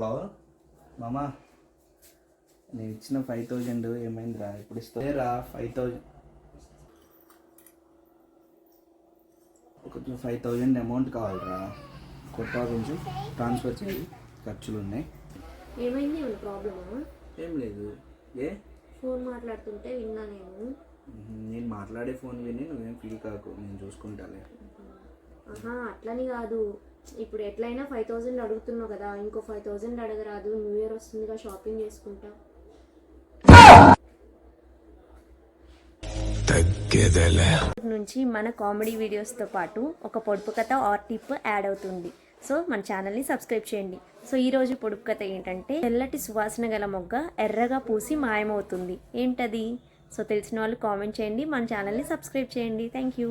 Hello మామా, నేను ఇచ్చిన 5000 ఏమైందిరా? ఇప్పుడు ఇస్తారా 5000? కొంచెం 5000 అమౌంట్ కావాలిరా, కొత్త కొంచెం ట్రాన్స్ఫర్ చేయి, ఖర్చులు ఉన్నాయి. ఏమైంది? ఏమైనా ప్రాబ్లమా? ఏం లేదు. ఏ ఫోన్ మాట్లాడుతుంటే విన్నా నేను మాట్లాడే ఫోన్ విని నువ్వేం ఫీల్ కాకు, నేను చూసుకుంటాలే. అట్లని కాదు, ఇప్పుడు ఎట్లయినా 5000 అడుగుతున్నావు కదా, ఇంకో 5000 అడగరాదు? న్యూ ఇయర్ వస్తుందిగా, షాపింగ్ చేసుకుంటా. నుంచి మన కామెడీ వీడియోస్తో పాటు ఒక పొడుపు కథ ఆర్ టిప్ యాడ్ అవుతుంది. సో మన ఛానల్ని సబ్స్క్రైబ్ చేయండి. సో ఈరోజు పొడుపు కథ ఏంటంటే, తెల్లటి సువాసన గల మొగ్గ ఎర్రగా పూసి మాయమవుతుంది. ఏంటది? సో తెలిసిన వాళ్ళు కామెంట్ చేయండి, మన ఛానల్ని సబ్స్క్రైబ్ చేయండి. Thank you.